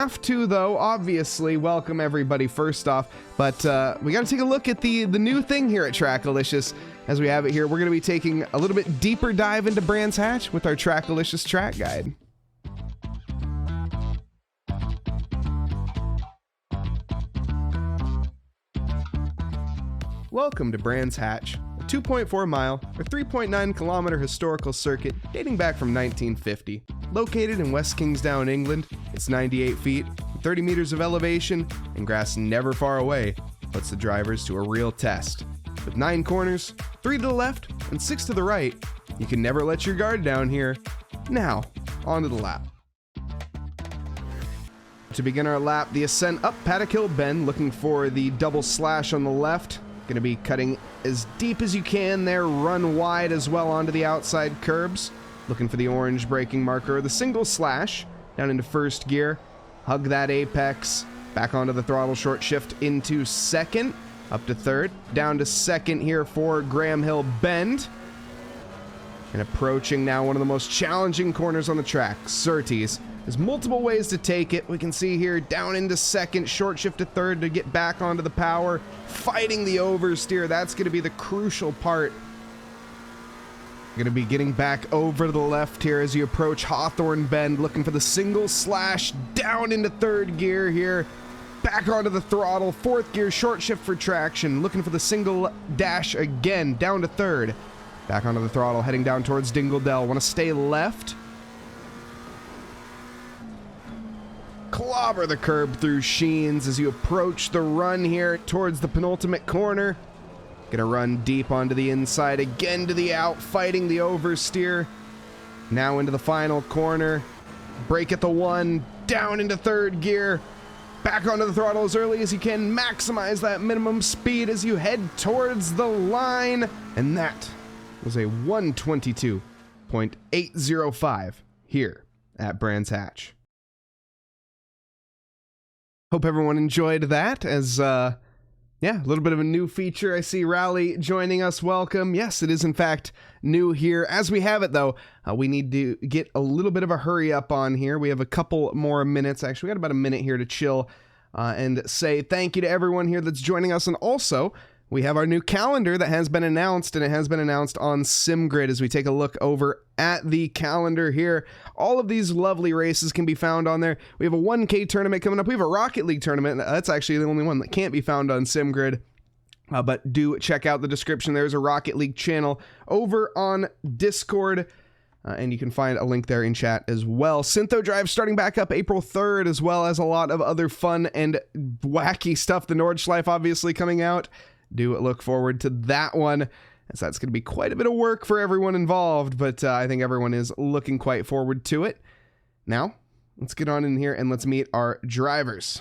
Have to, though, obviously welcome everybody first off, but we got to take a look at the new thing here at TRACKILICIOUS. As we have it here, we're going to be taking a little bit deeper dive into Brands Hatch with our TRACKILICIOUS track guide. Welcome to Brands Hatch, a 2.4 mile or 3.9 kilometer historical circuit dating back from 1950. Located in West Kingsdown, England, it's 98 feet, 30 meters of elevation, and grass never far away puts the drivers to a real test. With 9 corners, 3 to the left and 6 to the right, you can never let your guard down here. Now, onto the lap. To begin our lap, the ascent up Paddock Hill Bend, looking for the double slash on the left. Going to be cutting as deep as you can there, run wide as well onto the outside curbs. Looking for the orange braking marker, the single slash down into first gear, hug that apex, back onto the throttle, short shift into second, up to third, down to second here for Graham Hill Bend. And approaching now one of the most challenging corners on the track, Surtees. There's multiple ways to take it. We can see here down into second, short shift to third to get back onto the power, fighting the oversteer. That's going to be the crucial part. Going to be getting back over to the left here as you approach Hawthorne Bend, looking for the single slash down into third gear here, back onto the throttle, fourth gear, short shift for traction, looking for the single dash again, down to third, back onto the throttle, heading down towards Dingledell. Want to stay left, clobber the curb through Sheens as you approach the run here towards the penultimate corner. Gonna run deep onto the inside, again to the out, fighting the oversteer. Now into the final corner. Brake at the 1, down into third gear. Back onto the throttle as early as you can. Maximize that minimum speed as you head towards the line. And that was a 122.805 here at Brands Hatch. Hope everyone enjoyed that as, yeah, a little bit of a new feature. I see Rowley joining us. Welcome. Yes, it is in fact new here. As we have it, though, we need to get a little bit of a hurry up on here. We have a couple more minutes. Actually, we got about a minute here to chill and say thank you to everyone here that's joining us. And also, we have our new calendar that has been announced, and it has been announced on SimGrid as we take a look over at the calendar here. All of these lovely races can be found on there. We have a 1K tournament coming up. We have a Rocket League tournament. That's actually the only one that can't be found on SimGrid. But do check out the description. There's a Rocket League channel over on Discord. And you can find a link there in chat as well. Syntho Drive starting back up April 3rd, as well as a lot of other fun and wacky stuff. The Nordschleife obviously coming out. Do look forward to that one, as that's going to be quite a bit of work for everyone involved, but I think everyone is looking quite forward to it. Now, let's get on in here and let's meet our drivers.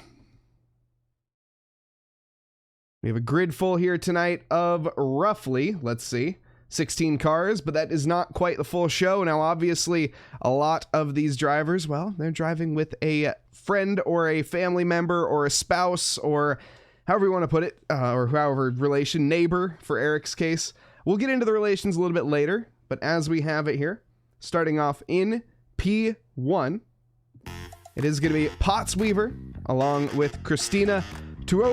We have a grid full here tonight of roughly, let's see, 16 cars, but that is not quite the full show. Now, obviously, a lot of these drivers, well, they're driving with a friend or a family member or a spouse or however you want to put it, or however relation, neighbor for Eric's case. We'll get into the relations a little bit later, but as we have it here, starting off in P1, it is going to be Potts Weaver, along with Christina to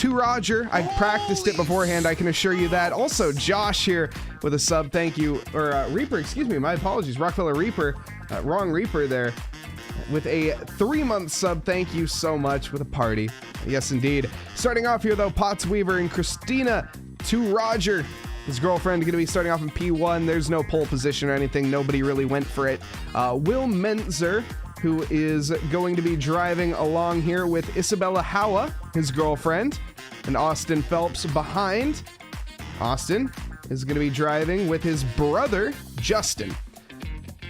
Roger. I practiced it beforehand, I can assure you that. Also, Josh here with a sub, thank you, or Reaper, excuse me, my apologies, Rockefeller Reaper, wrong Reaper there. With a 3-month sub, thank you so much, with a party. Yes, indeed. Starting off here, though, Potts Weaver and Christina to Roger. His girlfriend going to be starting off in P1. There's no pole position or anything. Nobody really went for it. Will Mentzer, who is going to be driving along here with Isabella Howa, his girlfriend, and Austin Phelps behind. Austin is going to be driving with his brother, Justin.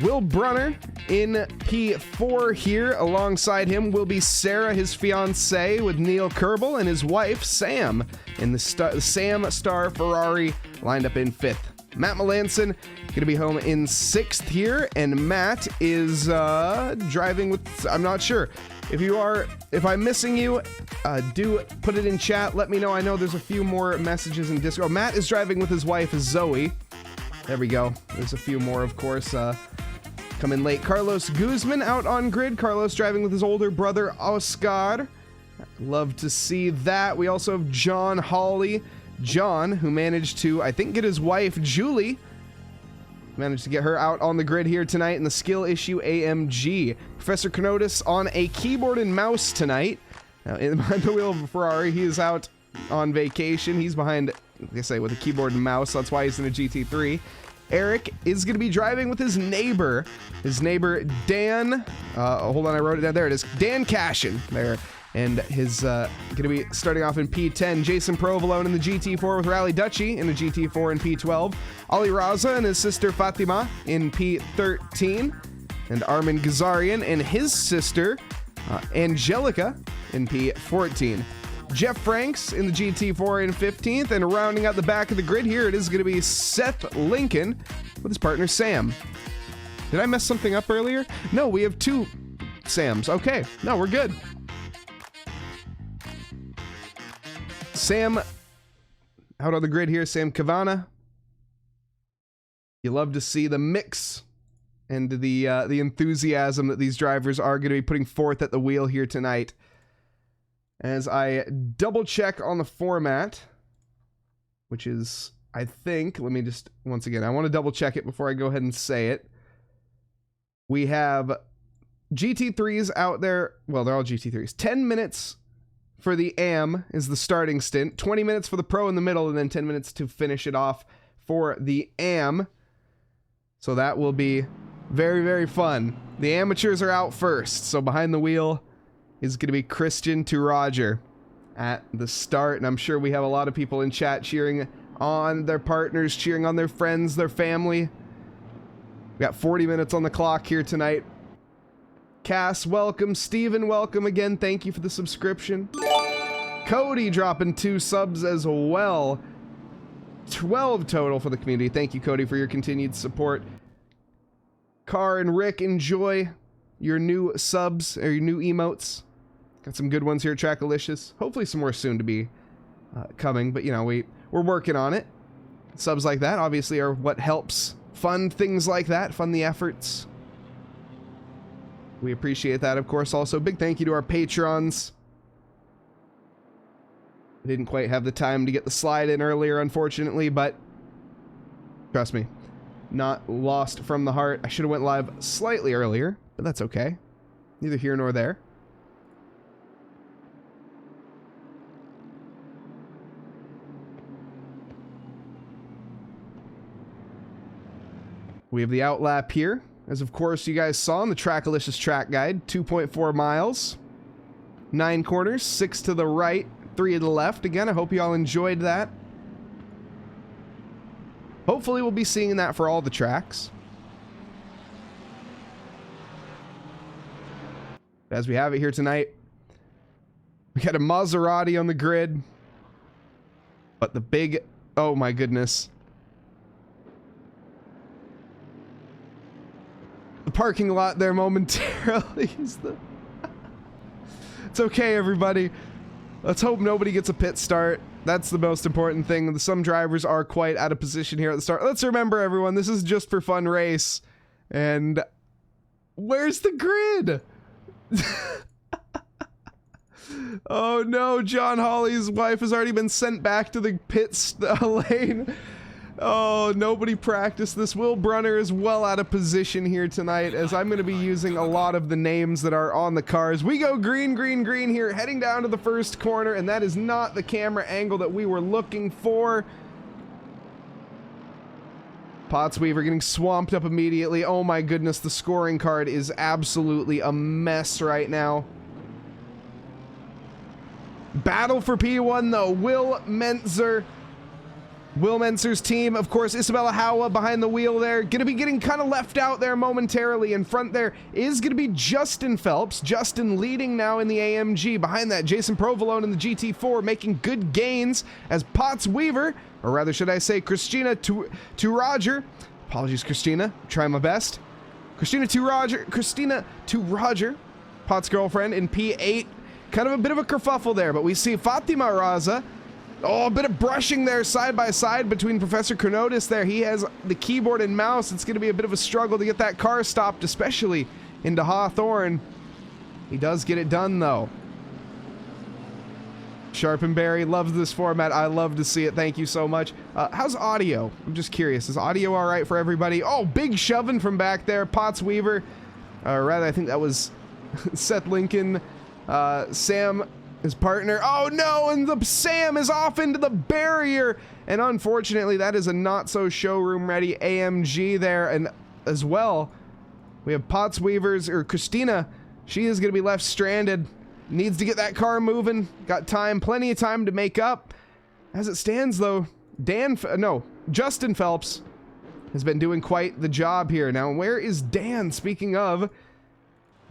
Will Brunner in P4 here. Alongside him will be Sarah, his fiancée, with Neil Kerbel, and his wife, Sam, in the Sam Star Ferrari, lined up in 5th. Matt Melanson going to be home in 6th here, and Matt is driving with, I'm not sure. If I'm missing you, do put it in chat. Let me know. I know there's a few more messages in Discord. Matt is driving with his wife, Zoe. There we go. There's a few more, of course. Come in late, Carlos Guzman out on grid. Carlos driving with his older brother, Oscar. Love to see that. We also have John Hawley. John, who managed to, I think, get his wife, Julie, managed to get her out on the grid here tonight in the skill issue AMG. Professor Kenotis on a keyboard and mouse tonight. Now, behind the wheel of a Ferrari, he is out on vacation. He's behind, like I say, with a keyboard and mouse. That's why he's in a GT3. Eric is going to be driving with his neighbor. Dan, hold on, I wrote it down. There it is. Dan Cashin there. And his going to be starting off in P10. Jason Provolone in the GT4 with Rally Dutchy in the GT4 and P12. Ali Raza and his sister Fatima in P13. And Armin Gazarian and his sister Angelica in P14. Jeff Franks in the GT4 in 15th, and rounding out the back of the grid here, it is going to be Seth Lincoln with his partner Sam. Did I mess something up earlier? No, we have 2 Sams. Okay, no, we're good. Sam out on the grid here, Sam Cavana. You love to see the mix and the enthusiasm that these drivers are going to be putting forth at the wheel here tonight. As I double check on the format, which is, I think, let me just, once again, I want to double check it before I go ahead and say it. We have GT3s out there. Well, they're all GT3s. 10 minutes for the AM is the starting stint. 20 minutes for the Pro in the middle, and then 10 minutes to finish it off for the AM. So that will be very, very fun. The amateurs are out first, so behind the wheel is going to be Christian to Roger at the start, and I'm sure we have a lot of people in chat cheering on their partners, cheering on their friends, their family. We got 40 minutes on the clock here tonight. Cass, welcome. Steven, welcome again. Thank you for the subscription. Cody dropping 2 subs as well. 12 total for the community. Thank you, Cody, for your continued support. Car and Rick, enjoy your new subs, or your new emotes. Got some good ones here at TRACKILICIOUS. Hopefully some more soon to be coming, but you know, we're working on it. Subs like that obviously are what helps fund things like that, fund the efforts. We appreciate that, of course. Also, big thank you to our patrons. I didn't quite have the time to get the slide in earlier, unfortunately, but trust me, not lost from the heart. I should have went live slightly earlier, but that's okay. Neither here nor there. We have the outlap here, as of course you guys saw in the TRACKILICIOUS track guide. 2.4 miles, 9 corners, 6 to the right, 3 to the left. Again, I hope you all enjoyed that. Hopefully we'll be seeing that for all the tracks. As we have it here tonight, we got a Maserati on the grid, but the big, oh my goodness. The parking lot there momentarily is the... It's okay, everybody. Let's hope nobody gets a pit start. That's the most important thing. Some drivers are quite out of position here at the start. Let's remember, everyone, this is just for fun race. And where's the grid? Oh no, John Hawley's wife has already been sent back to the pit lane. Oh, nobody practiced this. Will Brunner is well out of position here tonight, as I'm going to be using a lot of the names that are on the cars. We go green, green, green here, heading down to the first corner, and that is not the camera angle that we were looking for. Pottsweaver getting swamped up immediately. Oh my goodness, the scoring card is absolutely a mess right now. Battle for P1 though. Will Mentzer's team, of course, Isabella Howa behind the wheel there. Gonna be getting kind of left out there momentarily. In front there is gonna be Justin Phelps. Justin leading now in the AMG. Behind that, Jason Provolone in the GT4 making good gains as Pottsweaver, or rather should I say Christina to Roger. Apologies, Christina. Try my best. Christina to Roger. Pot's girlfriend in P8. Kind of a bit of a kerfuffle there, but we see Fatima Raza Oh, a bit of brushing there side by side between Professor Chronotis there. He has the keyboard and mouse. It's going to be a bit of a struggle to get that car stopped, especially into Hawthorne. He does get it done, though. Sharpenberry loves this format. I love to see it. Thank you so much. How's audio? I'm just curious. Is audio all right for everybody? Oh, big shoving from back there. Potts Weaver. Rather, I think that was Seth Lincoln. Sam, his partner. Oh, no, and the Sam is off into the barrier. And unfortunately, that is a not-so-showroom-ready AMG there. And as well, we have Potts Weaver's, or Christina. She is going to be left stranded. Needs to get that car moving. Got time, plenty of time to make up. As it stands, though, Justin Phelps has been doing quite the job here. Now, where is Dan? Speaking of,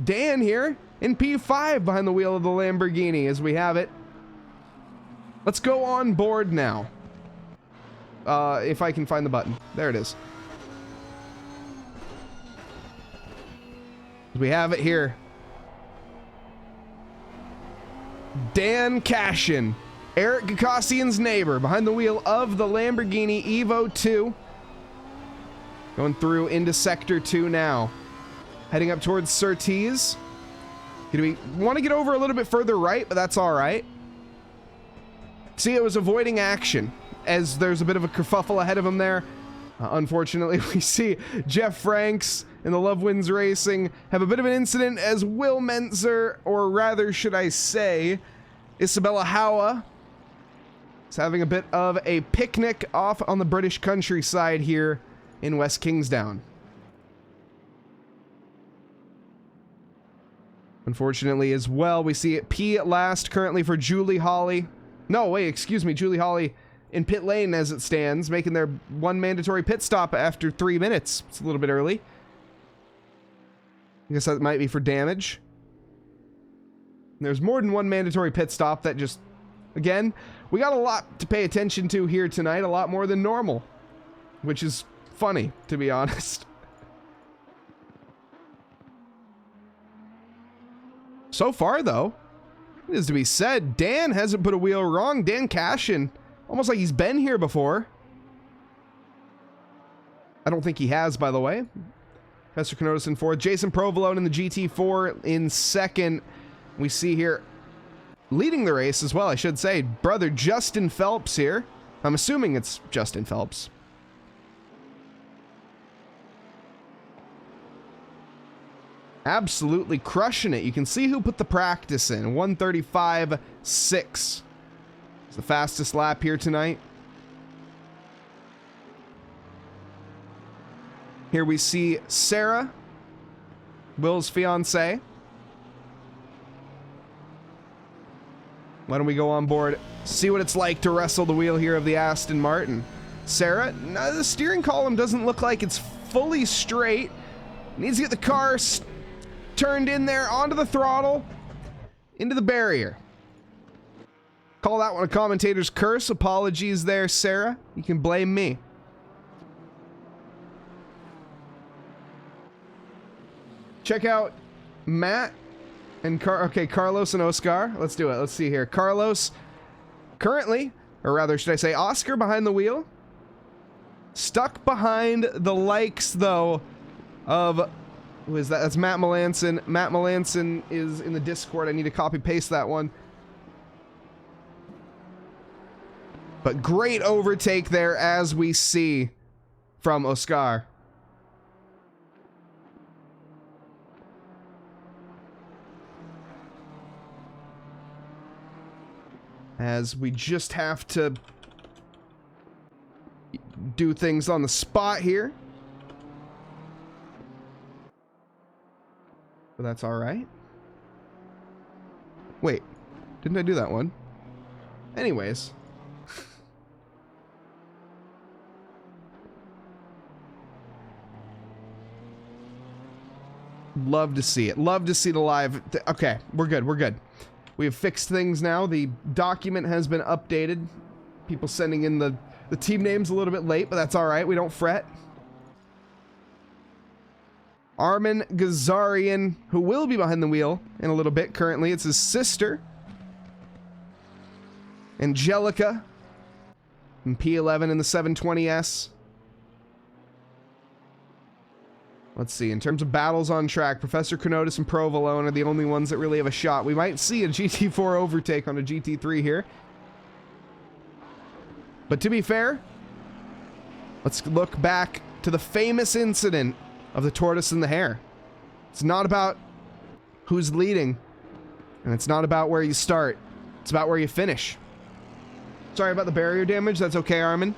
Dan here in P5 behind the wheel of the Lamborghini as we have it. Let's go on board now. If I can find the button. There it is. We have it here. Dan Cashin, Eric Gagosian's neighbor, behind the wheel of the Lamborghini Evo 2. Going through into Sector 2 now. Heading up towards Surtees. Want to get over a little bit further right, but that's all right. See, it was avoiding action, as there's a bit of a kerfuffle ahead of him there. Unfortunately, we see Jeff Franks in the Love Wins Racing have a bit of an incident as Will Mentzer, or rather, should I say, Isabella Howa, is having a bit of a picnic off on the British countryside here in West Kingsdown. Unfortunately, as well, we see it P at last currently for Julie Holly. No, wait, excuse me, Julie Holly in pit lane as it stands, making their one mandatory pit stop after 3 minutes. It's a little bit early. I guess that might be for damage. There's more than one mandatory pit stop. That just, again, we got a lot to pay attention to here tonight, a lot more than normal, which is funny, to be honest. So far, though, it is to be said, Dan hasn't put a wheel wrong. Dan Cashin, almost like he's been here before. I don't think he has, by the way. Professor Chronotis in fourth. Jason Provolone in the GT4 in second. We see here, leading the race as well, I should say, brother Justin Phelps here. I'm assuming it's Justin Phelps. Absolutely crushing it. You can see who put the practice in. 1:35.6. It's the fastest lap here tonight. Here we see Sarah, Will's fiance. Why don't we go on board, see what it's like to wrestle the wheel here of the Aston Martin. Sarah, no, the steering column doesn't look like it's fully straight. Needs to get the car turned in there onto the throttle, into the barrier. Call that one a commentator's curse. Apologies there, Sarah. You can blame me. Check out Matt and Carlos and Oscar. Let's do it. Let's see here. Carlos currently, or rather should I say Oscar behind the wheel. Stuck behind the likes, though, of, who is that? That's Matt Melanson. Matt Melanson is in the Discord. I need to copy paste that one. But great overtake there, as we see from Oscar. As we just have to do things on the spot here. But that's all right. Wait, didn't I do that one? Anyways. Love to see it. Love to see the live. Okay, we're good. We're good. We have fixed things now. The document has been updated. People sending in the team names a little bit late, but that's all right. We don't fret. Armin Gazarian, who will be behind the wheel in a little bit. Currently, it's his sister, Angelica, And P11 in the 720S. Let's see, in terms of battles on track, Professor Chronotis and Provolone are the only ones that really have a shot. We might see a GT4 overtake on a GT3 here. But to be fair, let's look back to the famous incident of the tortoise and the hare. It's not about who's leading, and it's not about where you start. It's about where you finish. Sorry about the barrier damage. That's okay, Armin.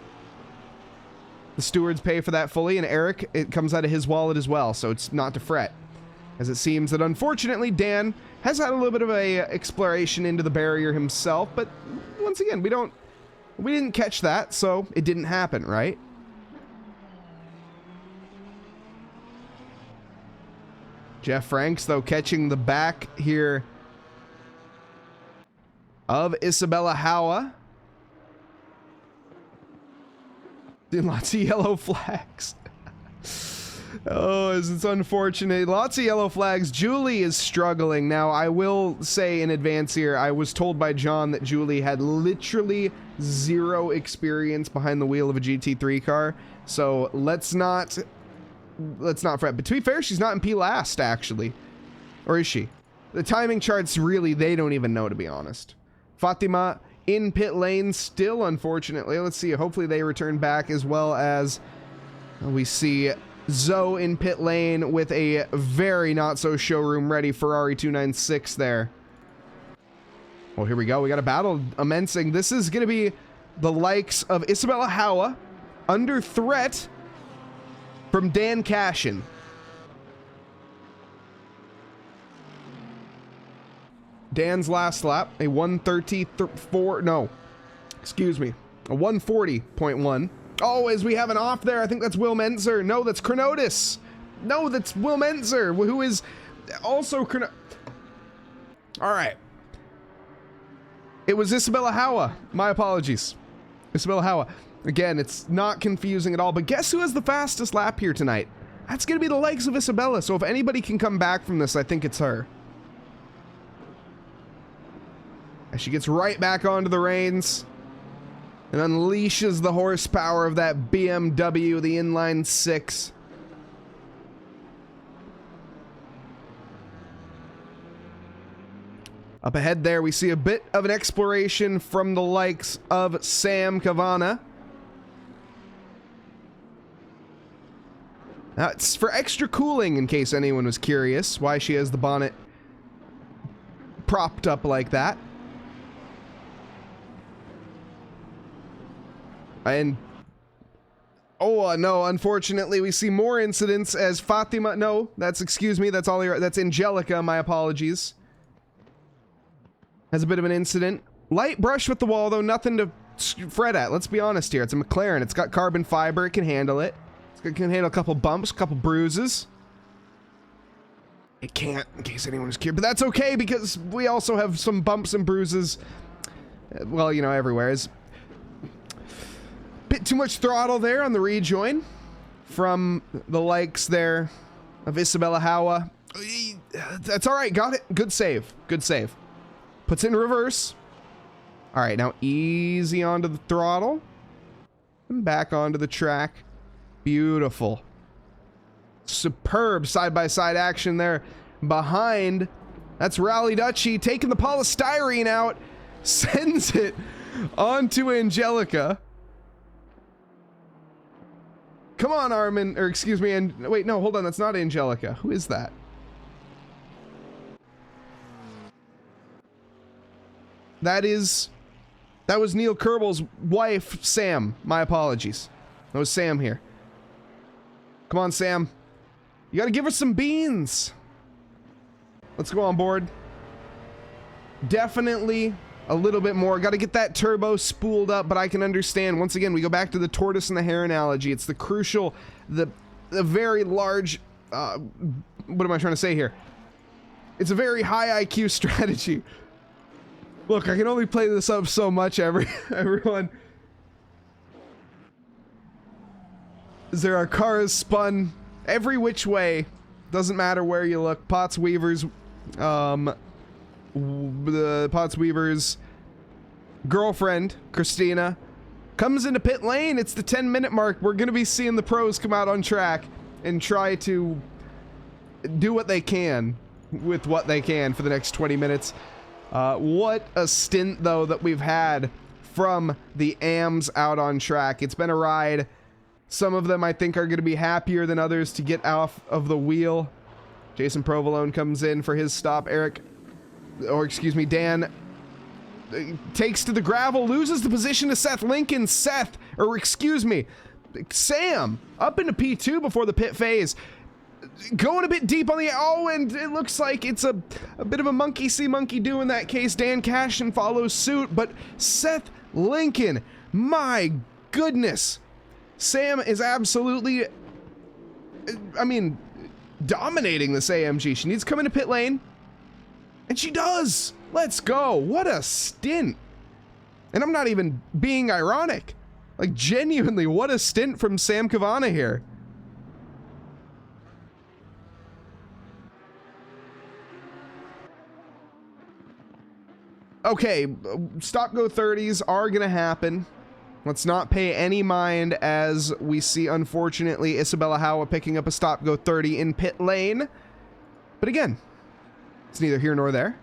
The stewards pay for that fully, and Eric, it comes out of his wallet as well, so it's not to fret. As it seems that unfortunately Dan has had a little bit of a exploration into the barrier himself, but once again, we didn't catch that, so it didn't happen, right? Jeff Franks, though, catching the back here of Isabella Howa. Lots of yellow flags. Oh, it's unfortunate. Lots of yellow flags. Julie is struggling. Now, I will say in advance here, I was told by John that Julie had literally zero experience behind the wheel of a GT3 car. So let's not fret. But to be fair, she's not in P last, actually. Or is she? The timing charts, really, they don't even know, to be honest. Fatima in pit lane still, unfortunately. Let's see. Hopefully they return back, as well as we see Zoe in pit lane with a very not so showroom ready Ferrari 296 there. Oh, here we go. We got a battle commencing. This is going to be the likes of Isabella Howa under threat from Dan Cashin. Dan's last lap, a 1:34, no, excuse me, a 1:40.1. Oh, as we have an off there, I think that's Will Menzer. No, that's Chronotis. No, that's Will Menzer, who is also All right. It was Isabella Howa. My apologies. Isabella Howa. Again, it's not confusing at all, but guess who has the fastest lap here tonight? That's going to be the likes of Isabella, so if anybody can come back from this, I think it's her. As she gets right back onto the reins and unleashes the horsepower of that BMW, the inline 6. Up ahead there, we see a bit of an exploration from the likes of Sam Cavana. Now, it's for extra cooling, in case anyone was curious why she has the bonnet propped up like that. And, oh no, unfortunately, we see more incidents as Fatima, no, that's, excuse me, that's Angelica, my apologies. Has a bit of an incident. Light brush with the wall, though, nothing to fret at. Let's be honest here. It's a McLaren. It's got carbon fiber. It can handle it. It can handle a couple bumps, a couple bruises. It can't, in case anyone was curious. But that's okay, because we also have some bumps and bruises, well, you know, everywhere. Is bit too much throttle there on the rejoin from the likes there of Isabella Howa. That's all right. Got it. Good save. Good save. Puts it in reverse. All right, now easy onto the throttle and back onto the track. Beautiful. Superb side-by-side action there behind. That's Rally Dutchy taking the polystyrene out, sends it onto Angelica. Come on, Armin, or excuse me, and wait, no, hold on, that's not Angelica. Who is that? That was Neil Kerbel's wife, Sam. My apologies. That was Sam here. Come on, Sam. You gotta give her some beans. Let's go on board. Definitely a little bit more. Gotta get that turbo spooled up, but I can understand. Once again, we go back to the tortoise and the hare analogy. It's the crucial, the very large, what am I trying to say here? It's a very high IQ strategy. Look, I can only play this up so much, everyone. There are cars spun every which way. Doesn't matter where you look. Potts Weaver's, the Potts Weaver's girlfriend, Christina, comes into pit lane. It's the 10-minute mark. We're going to be seeing the pros come out on track and try to do what they can with what they can for the next 20 minutes. What a stint, though, that we've had from the AMs out on track. It's been a ride. Some of them, I think, are going to be happier than others to get off of the wheel. Jason Provolone comes in for his stop. Dan takes to the gravel, loses the position to Seth Lincoln. Sam, up into P2 before the pit phase. Going a bit deep on the, and it looks like it's a bit of a monkey see monkey do in that case. Dan Cashin follows suit, but Seth Lincoln, my goodness. Sam is absolutely, dominating this AMG. She needs to come into pit lane, and she does. Let's go. What a stint. And I'm not even being ironic. Like, genuinely, what a stint from Sam Cavana here. Okay, stop-go 30s are going to happen. Let's not pay any mind as we see, unfortunately, Isabella Howa picking up a stop-go 30 in pit lane. But again, it's neither here nor there.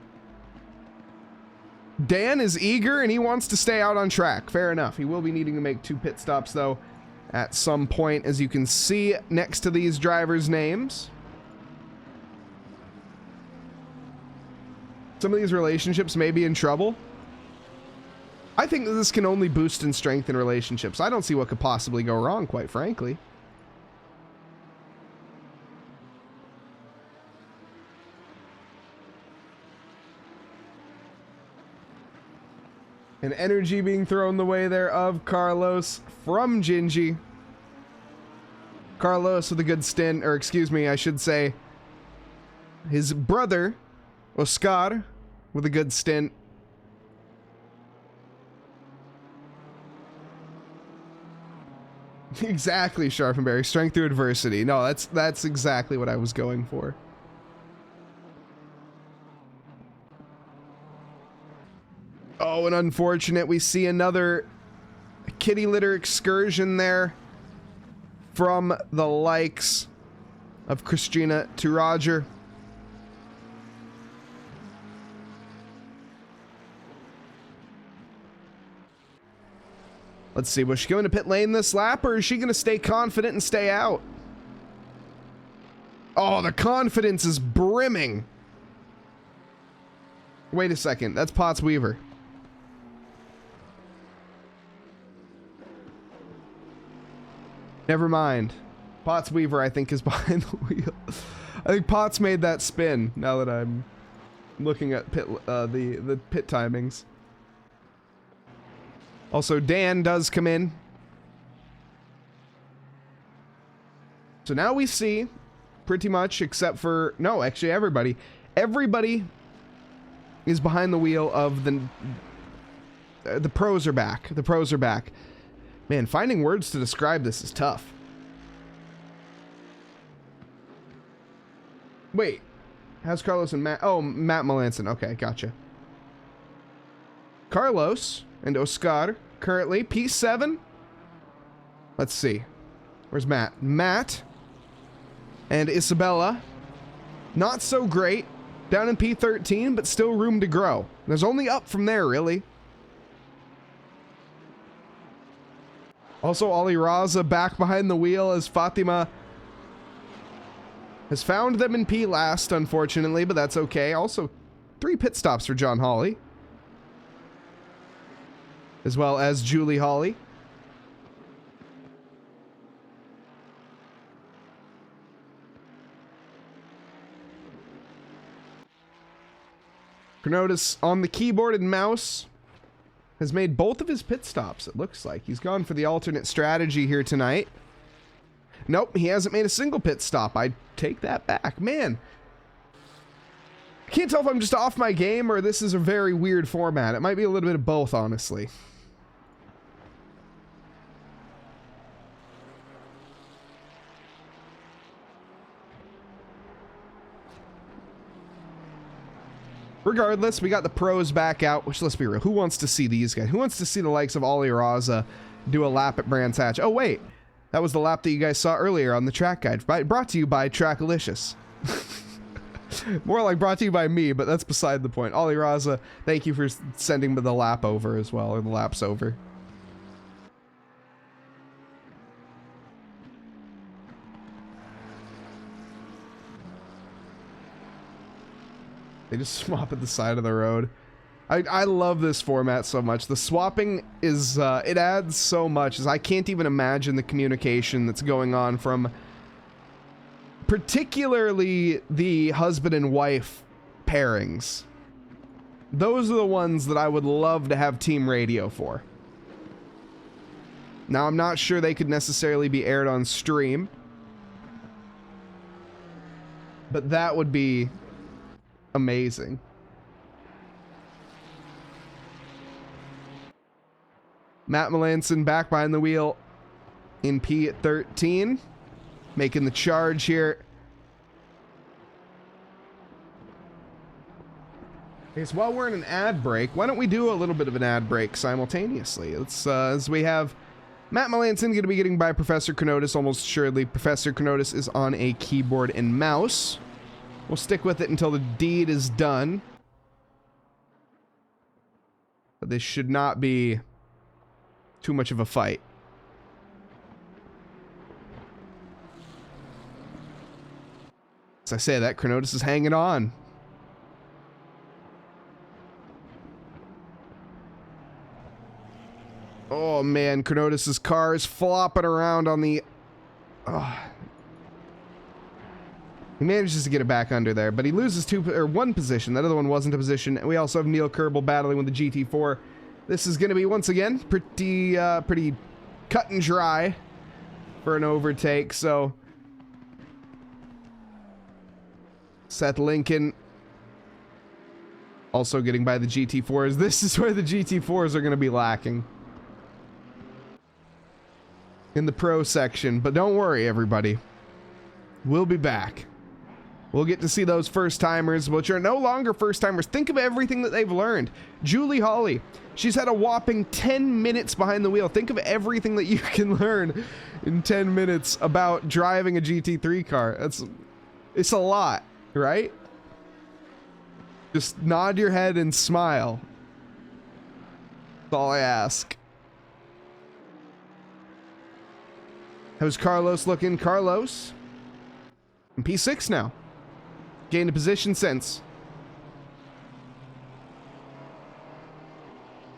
Dan is eager and he wants to stay out on track. Fair enough. He will be needing to make 2 pit stops, though, at some point, as you can see next to these drivers' names. Some of these relationships may be in trouble. I think that this can only boost and strengthen relationships. I don't see what could possibly go wrong, quite frankly. An energy being thrown the way there of Carlos from Gingy. Carlos with a good stint, or excuse me, I should say, his brother, Oscar, with a good stint. Exactly, Sharpenberry. Strength through adversity. No, that's exactly what I was going for. Oh, and unfortunate, we see another kitty litter excursion there from the likes of Christina to Roger. Let's see, was she going to pit lane this lap, or is she going to stay confident and stay out? Oh, the confidence is brimming. Wait a second, that's Potts Weaver. Never mind. Potts Weaver, I think, is behind the wheel. I think Potts made that spin, now that I'm looking at the pit timings. Also, Dan does come in. So now we see, pretty much, except for, no, actually everybody. Everybody is behind the wheel of the pros are back. The pros are back. Man, finding words to describe this is tough. Wait, how's Carlos and Matt? Oh, Matt Melanson. Okay, gotcha. Carlos and Oscar currently P7. Let's see. Where's Matt? Matt and Isabella. Not so great. Down in P13, but still room to grow. There's only up from there, really. Also, Ali Raza back behind the wheel as Fatima has found them in P last, unfortunately, but that's okay. Also, 3 pit stops for John Hawley, as well as Julie Hawley. Chronotis on the keyboard and mouse has made both of his pit stops, it looks like. He's gone for the alternate strategy here tonight. Nope, he hasn't made a single pit stop. I take that back. Man, I can't tell if I'm just off my game or this is a very weird format. It might be a little bit of both, honestly. Regardless, we got the pros back out, which, let's be real, who wants to see these guys? Who wants to see the likes of Ali Raza do a lap at Brands Hatch. Oh, wait. That was the lap that you guys saw earlier on the track guide. Brought to you by TRACKILICIOUS. More like brought to you by me, but that's beside the point. Ollie Raza, thank you for sending the lap over as well, or the laps over. They just swap at the side of the road. I love this format so much. The swapping is, it adds so much. I can't even imagine the communication that's going on from particularly the husband and wife pairings. Those are the ones that I would love to have team radio for. Now, I'm not sure they could necessarily be aired on stream, but that would be amazing. Matt Melanson back behind the wheel in P13, making the charge here. Okay, so while we're in an ad break, why don't we do a little bit of an ad break simultaneously? Let's, as we have Matt Melanson going to be getting by Professor Kenotis almost assuredly. Professor Kenotis is on a keyboard and mouse. We'll stick with it until the deed is done. But this should not be too much of a fight. As I say that, Kenotis is hanging on. Oh man, Kenotis' car is flopping around on the... He manages to get it back under there, but he loses one position. That other one wasn't a position. And we also have Neil Kerbal battling with the GT4. This is going to be, once again, pretty cut and dry for an overtake. So, Seth Lincoln also getting by the GT4s. This is where the GT4s are going to be lacking in the pro section. But don't worry, everybody. We'll be back. We'll get to see those first-timers, which are no longer first-timers. Think of everything that they've learned. Julie Hawley, she's had a whopping 10 minutes behind the wheel. Think of everything that you can learn in 10 minutes about driving a GT3 car. It's a lot, right? Just nod your head and smile. That's all I ask. How's Carlos looking? Carlos in P6 now. Gained a position since.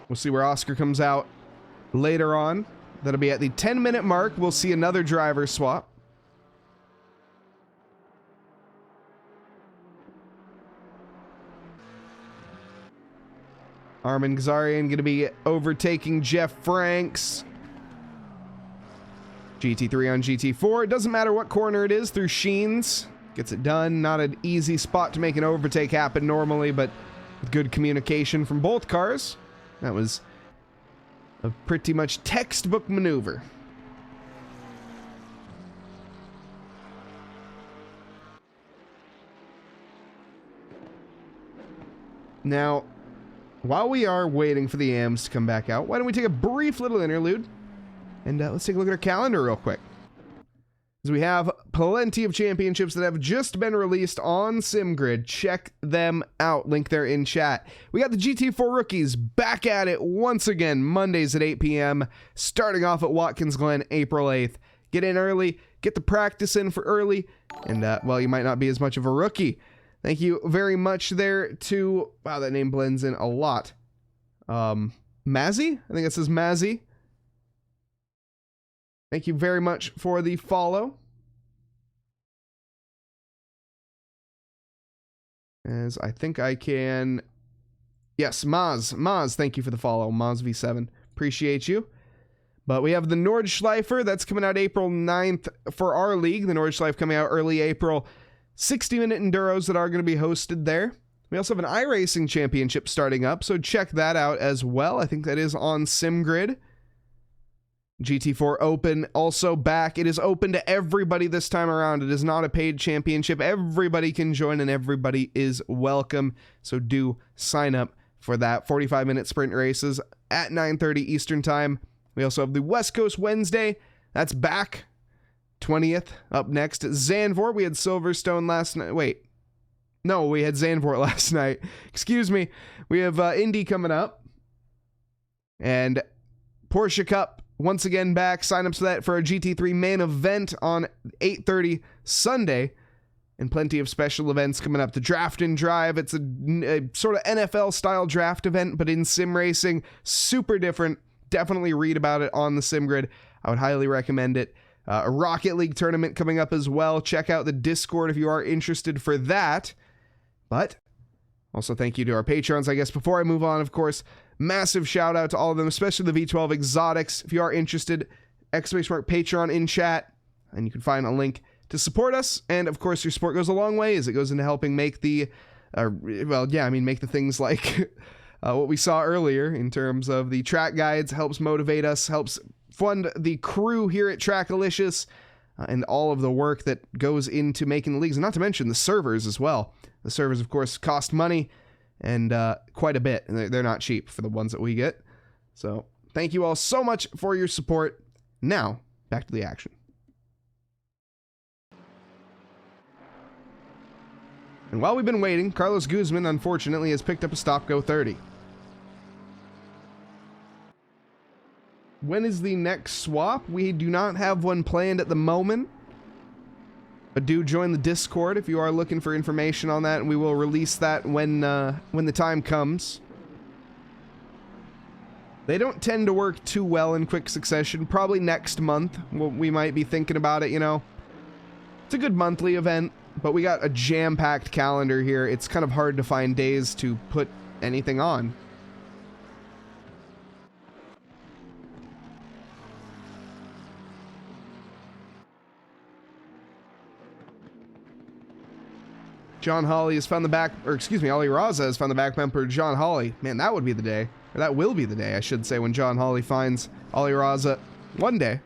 We'll see where Oscar comes out later on. That'll be at the 10-minute mark. We'll see another driver swap. Armin Gazarian going to be overtaking Jeff Franks. GT3 on GT4. It doesn't matter what corner it is through Sheens. Gets it done. Not an easy spot to make an overtake happen normally, but with good communication from both cars, that was a pretty much textbook maneuver. Now, while we are waiting for the AMs to come back out, why don't we take a brief little interlude and let's take a look at our calendar real quick. As we have plenty of championships that have just been released on SimGrid. Check them out. Link there in chat. We got the GT4 rookies back at it once again, Mondays at 8 p.m., starting off at Watkins Glen, April 8th. Get in early, get the practice in for early, and, well, you might not be as much of a rookie. Thank you very much there to, wow, that name blends in a lot. Mazzy? I think it says Mazzy. Thank you very much for the follow. As I think I can... Yes, Maz, thank you for the follow. Maz V7, appreciate you. But we have the Nordschleifer, that's coming out April 9th for our league. The Nordschleife coming out early April. 60-minute enduros that are going to be hosted there. We also have an iRacing championship starting up, so check that out as well. I think that is on SimGrid. GT4 Open also back. It is open to everybody this time around. It is not a paid championship. Everybody can join and everybody is welcome. So do sign up for that. 45-minute sprint races at 9:30 Eastern Time. We also have the West Coast Wednesday. That's back. 20th up next. Zandvoort. We had Silverstone last night. Wait. No, we had Zandvoort last night. Excuse me. We have Indy coming up. And Porsche Cup once again back. Sign up for that for our GT3 main event on 8:30 Sunday. And plenty of special events coming up. The Draft and Drive. It's a sort of NFL-style draft event, but in sim racing. Super different. Definitely read about it on the SimGrid. I would highly recommend it. A Rocket League tournament coming up as well. Check out the Discord if you are interested for that. But also thank you to our patrons, I guess. Before I move on, of course, massive shout out to all of them, especially the V12 Exotics. If you are interested, _Patreon in chat, and you can find a link to support us. And of course, your support goes a long way as it goes into helping make the, make the things like what we saw earlier in terms of the track guides, helps motivate us, helps fund the crew here at TRACKILICIOUS, and all of the work that goes into making the leagues, and not to mention the servers as well. The servers, of course, cost money, and quite a bit, and they're not cheap for the ones that we get. So thank you all so much for your support. Now, back to the action. And while we've been waiting, Carlos Guzman, unfortunately, has picked up a stop-go 30. When is the next swap? We do not have one planned at the moment. But do join the Discord if you are looking for information on that, and we will release that when the time comes. They don't tend to work too well in quick succession. Probably next month, we might be thinking about it, you know. It's a good monthly event, but we got a jam-packed calendar here. It's kind of hard to find days to put anything on. John Hawley has found the back, or excuse me, Ali Raza has found the back bumper. John Hawley, man, that would be the day, or that will be the day, I should say, when John Hawley finds Ali Raza one day.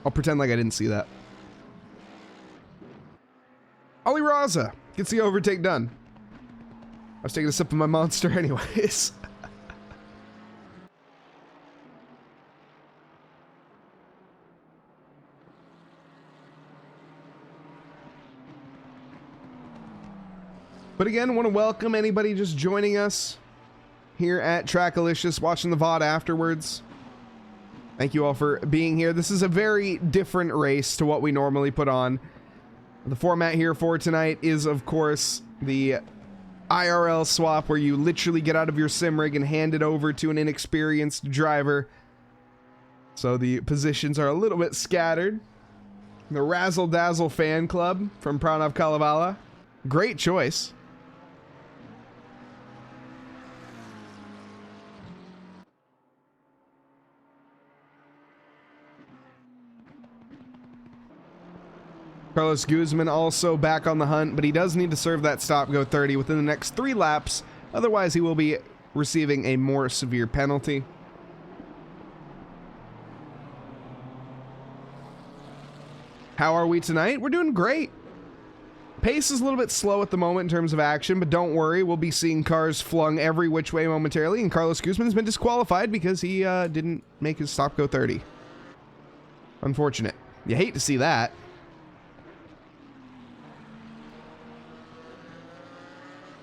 I'll pretend like I didn't see that. Ali Raza gets the overtake done. I was taking a sip of my Monster anyways. But again, I want to welcome anybody just joining us here at TRACKILICIOUS, watching the VOD afterwards. Thank you all for being here. This is a very different race to what we normally put on. The format here for tonight is, of course, the IRL swap, where you literally get out of your sim rig and hand it over to an inexperienced driver. So the positions are a little bit scattered. The Razzle Dazzle fan club from Pranav Kalevala. Great choice. Carlos Guzman also back on the hunt, but he does need to serve that stop-go 30 within the next 3 laps. Otherwise, he will be receiving a more severe penalty. How are we tonight? We're doing great. Pace is a little bit slow at the moment in terms of action, but don't worry, we'll be seeing cars flung every which way momentarily, and Carlos Guzman has been disqualified because he didn't make his stop-go 30. Unfortunate. You hate to see that.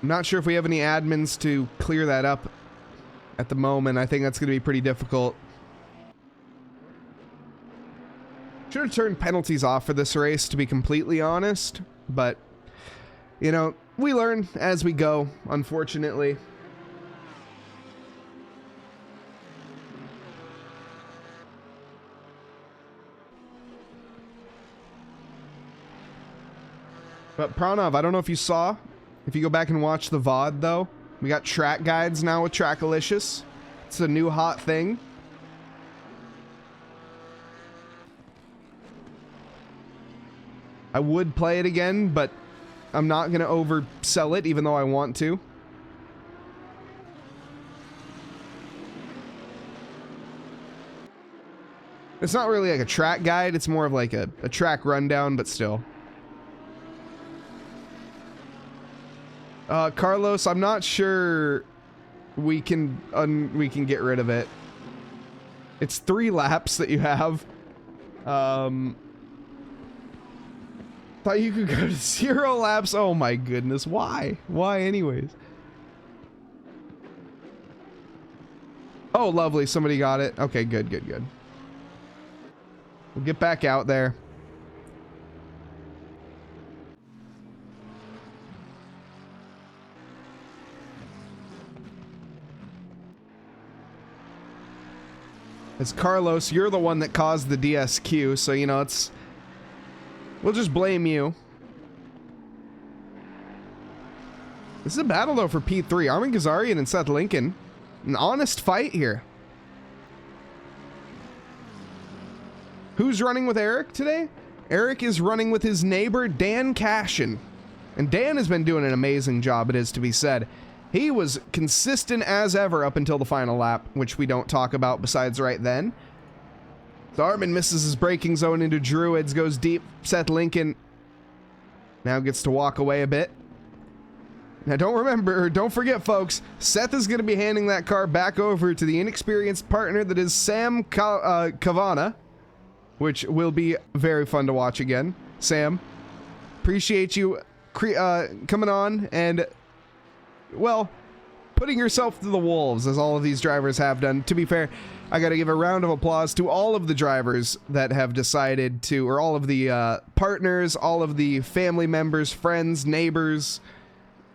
I'm not sure if we have any admins to clear that up at the moment. I think that's going to be pretty difficult. Should have turned penalties off for this race, to be completely honest. But, you know, we learn as we go, unfortunately. But Pranav, I don't know if you saw. If you go back and watch the VOD, though, we got track guides now with TRACKILICIOUS. It's a new hot thing. I would play it again, but I'm not going to oversell it, even though I want to. It's not really like a track guide, it's more of like a track rundown, but still. Carlos, I'm not sure we can get rid of it. It's 3 laps that you have. Thought you could go to 0 laps. Oh my goodness, why? Why anyways? Oh, lovely, somebody got it. Okay, good, good, good. We'll get back out there. It's Carlos, you're the one that caused the DSQ, so you know, we'll just blame you. This is a battle though for P3. Armin Ghazarian and Seth Lincoln. An honest fight here. Who's running with Eric today? Eric is running with his neighbor, Dan Cashin. And Dan has been doing an amazing job, it is to be said. He was consistent as ever up until the final lap, which we don't talk about besides right then. So Armin misses his braking zone into Druids, goes deep. Seth Lincoln now gets to walk away a bit. Now don't forget folks, Seth is going to be handing that car back over to the inexperienced partner that is Sam Kavana, which will be very fun to watch again. Sam, appreciate you coming on and, well, putting yourself to the wolves, as all of these drivers have done. To be fair, I got to give a round of applause to all of the drivers that have decided to, or all of the partners, all of the family members, friends, neighbors,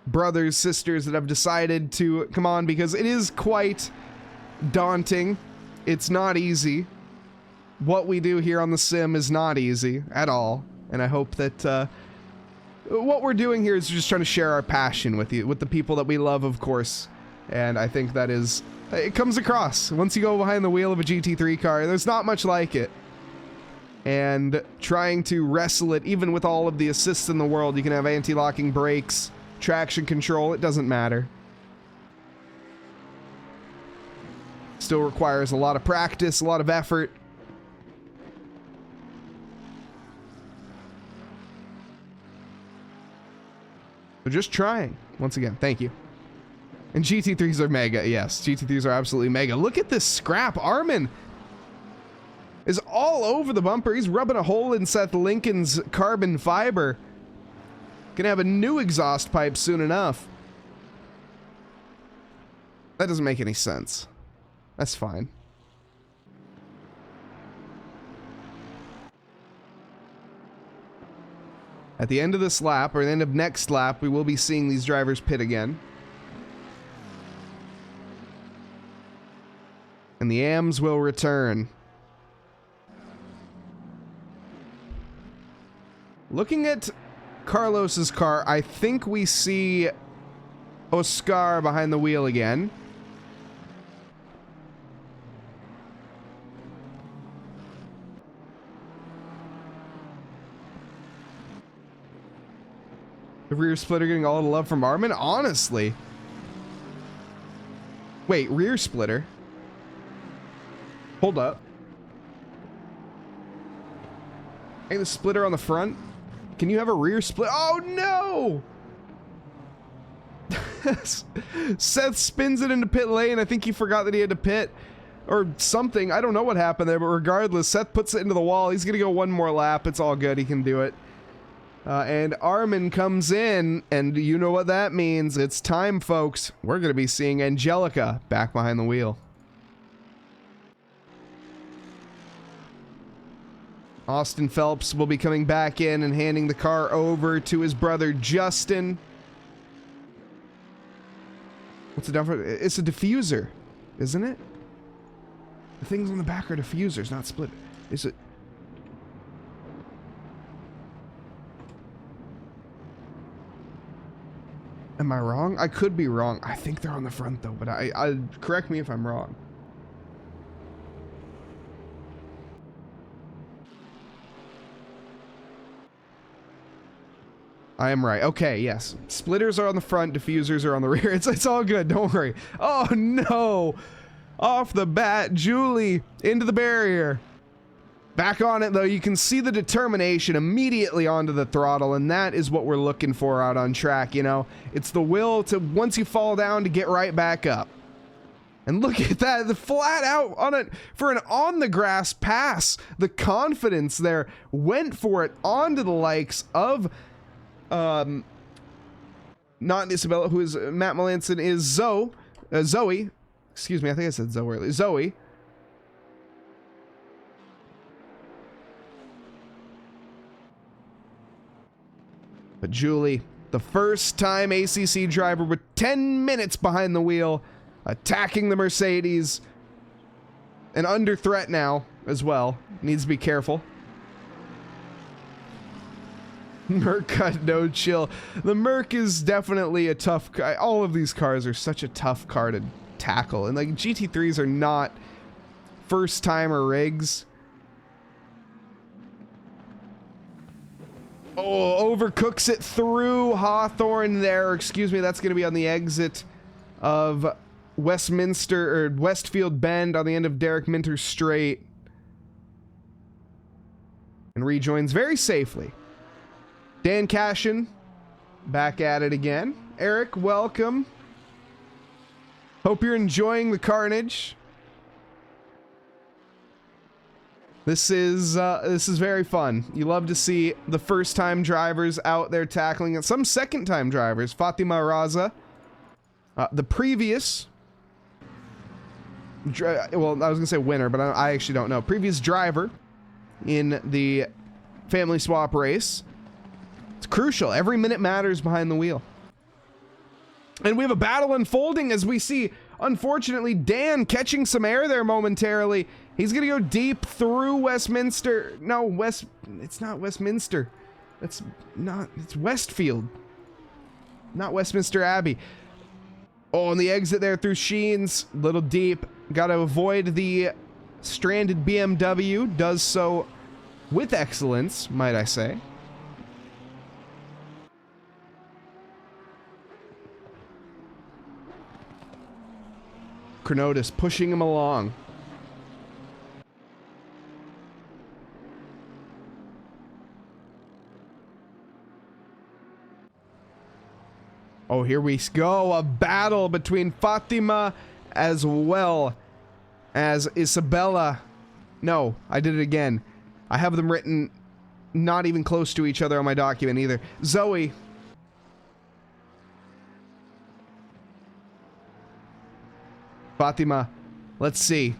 brothers, sisters that have decided to come on, because it is quite daunting. It's not easy. What we do here on the sim is not easy at all, and I hope that what we're doing here is just trying to share our passion with you, with the people that we love, of course. And I think that is, it comes across. Once you go behind the wheel of a GT3 car, there's not much like it. And trying to wrestle it, even with all of the assists in the world, you can have anti-locking brakes, traction control, it doesn't matter. Still requires a lot of practice, a lot of effort. But just trying. Once again, thank you. And GT3s are mega. Yes, GT3s are absolutely mega. Look at this scrap. Armin is all over the bumper. He's rubbing a hole in Seth Lincoln's carbon fiber. Gonna have a new exhaust pipe soon enough. That doesn't make any sense. That's fine. At the end of this lap, or the end of next lap, we will be seeing these drivers pit again. And the AMs will return. Looking at Carlos's car, I think we see Oscar behind the wheel again. The rear splitter getting all the love from Armin? Honestly. Wait, rear splitter? Hold up. Hey, the splitter on the front? Can you have a rear split? Oh, no! Seth spins it into pit lane. I think he forgot that he had to pit. Or something. I don't know what happened there, but regardless, Seth puts it into the wall. He's going to go one more lap. It's all good. He can do it. And Armin comes in, and you know what that means. It's time, folks. We're going to be seeing Angelica back behind the wheel. Austin Phelps will be coming back in and handing the car over to his brother Justin. What's it down for? It's a diffuser, isn't it? The things on the back are diffusers, not split. Is it? Am I wrong? I could be wrong. I think they're on the front though, but I correct me if I'm wrong. I am right. Okay, yes. Splitters are on the front, diffusers are on the rear. It's all good, don't worry. Oh no! Off the bat, Julie into the barrier. Back on it, though, you can see the determination immediately onto the throttle, and that is what we're looking for out on track, you know? It's the will to, once you fall down, to get right back up. And look at that, the flat out on it for an on-the-grass pass. The confidence there, went for it onto the likes of, not Isabella, who is Matt Melanson, is Zoe. Excuse me, I think I said Zoe earlier. Zoe. But Julie, the first time ACC driver with 10 minutes behind the wheel, attacking the Mercedes, and under threat now as well. Needs to be careful. Merc got no chill. The Merc is definitely a tough car. All of these cars are such a tough car to tackle. And like GT3s are not first timer rigs. Oh, overcooks it through Hawthorne there. Excuse me, that's going to be on the exit of Westminster, or Westfield Bend on the end of Derek Minter Straight. And rejoins very safely. Dan Cashin, back at it again. Eric, welcome. Hope you're enjoying the carnage. This is very fun. You love to see the first-time drivers out there tackling it. Some second-time drivers. Fatima Raza, the previous, well, I was gonna say winner, but I actually don't know. Previous driver in the family swap race. It's crucial. Every minute matters behind the wheel. And we have a battle unfolding as we see, unfortunately, Dan catching some air there momentarily. He's going to go deep through Westminster. No, it's not Westminster. It's Westfield. Not Westminster Abbey. Oh, and the exit there through Sheens. Little deep. Got to avoid the stranded BMW. Does so with excellence, might I say. Chronotis pushing him along. Oh, here we go. A battle between Fatima as well as Isabella. No, I did it again. I have them written not even close to each other on my document either. Zoe. Fatima. Let's see.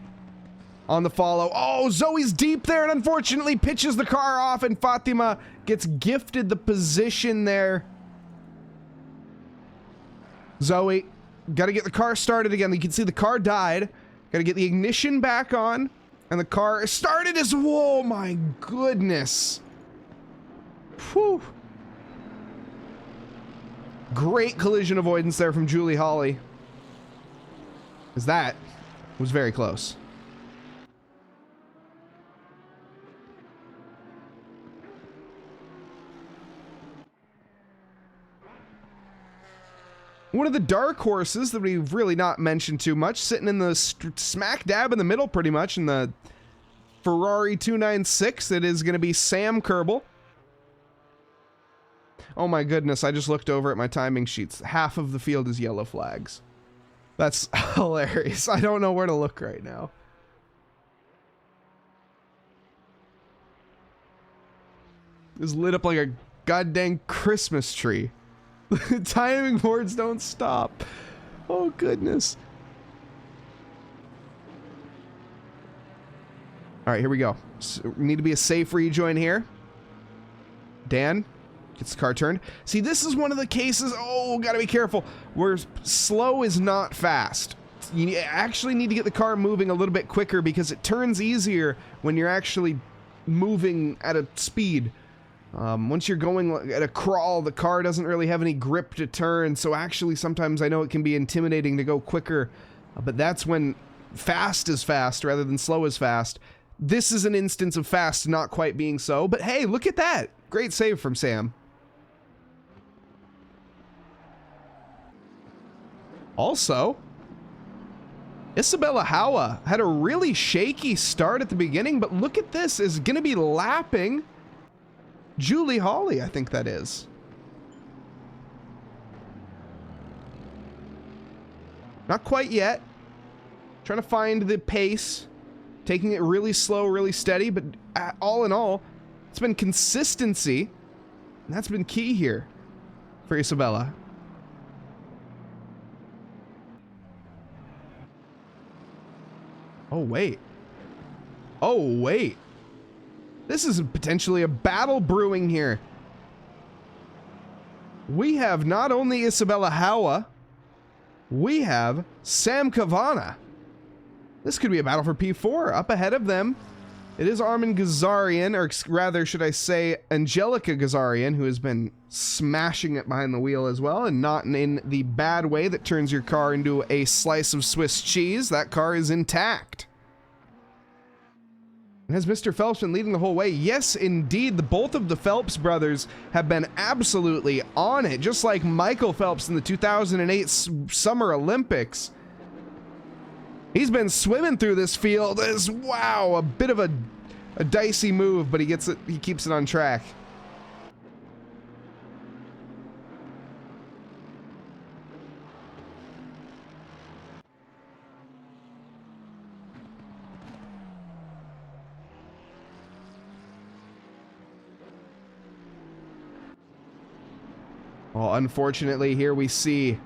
On the follow. Oh, Zoe's deep there and unfortunately pitches the car off, and Fatima gets gifted the position there. Zoe, gotta get the car started again. You can see the car died. Gotta get the ignition back on. And the car started as, whoa, my goodness. Whew. Great collision avoidance there from Julie Hawley. Because that was very close. One of the dark horses that we've really not mentioned too much, sitting in the smack dab in the middle pretty much in the Ferrari 296, it is going to be Sam Kerbel. Oh my goodness, I just looked over at my timing sheets. Half of the field is yellow flags. That's hilarious. I don't know where to look right now. It's lit up like a goddamn Christmas tree. Timing boards don't stop. Oh, goodness. All right, here we go. So we need to be a safe rejoin here. Dan gets the car turned. See, this is one of the cases, oh, gotta be careful, where slow is not fast. You actually need to get the car moving a little bit quicker because it turns easier when you're actually moving at a speed. Once you're going at a crawl, the car doesn't really have any grip to turn, so actually sometimes I know it can be intimidating to go quicker, but that's when fast is fast rather than slow is fast. This is an instance of fast not quite being so, but hey, look at that. Great save from Sam. Also, Isabella Howa had a really shaky start at the beginning, but look at this, is going to be lapping Julie Hawley, I think that is. Not quite yet. Trying to find the pace, taking it really slow, really steady, but all in all, it's been consistency, and that's been key here for Isabella. Oh, wait. Oh, wait. This is potentially a battle brewing here. We have not only Isabella Howa, we have Sam Kavana. This could be a battle for P4. Up ahead of them, it is Armin Gazarian, or rather, should I say, Angelica Gazarian, who has been smashing it behind the wheel as well, and not in the bad way that turns your car into a slice of Swiss cheese. That car is intact. And has Mr. Phelps been leading the whole way? Yes, indeed. Both of the Phelps brothers have been absolutely on it, just like Michael Phelps in the 2008 Summer Olympics. He's been swimming through this field as, wow, a bit of a dicey move, but he gets it, he keeps it on track. Well, unfortunately, here we see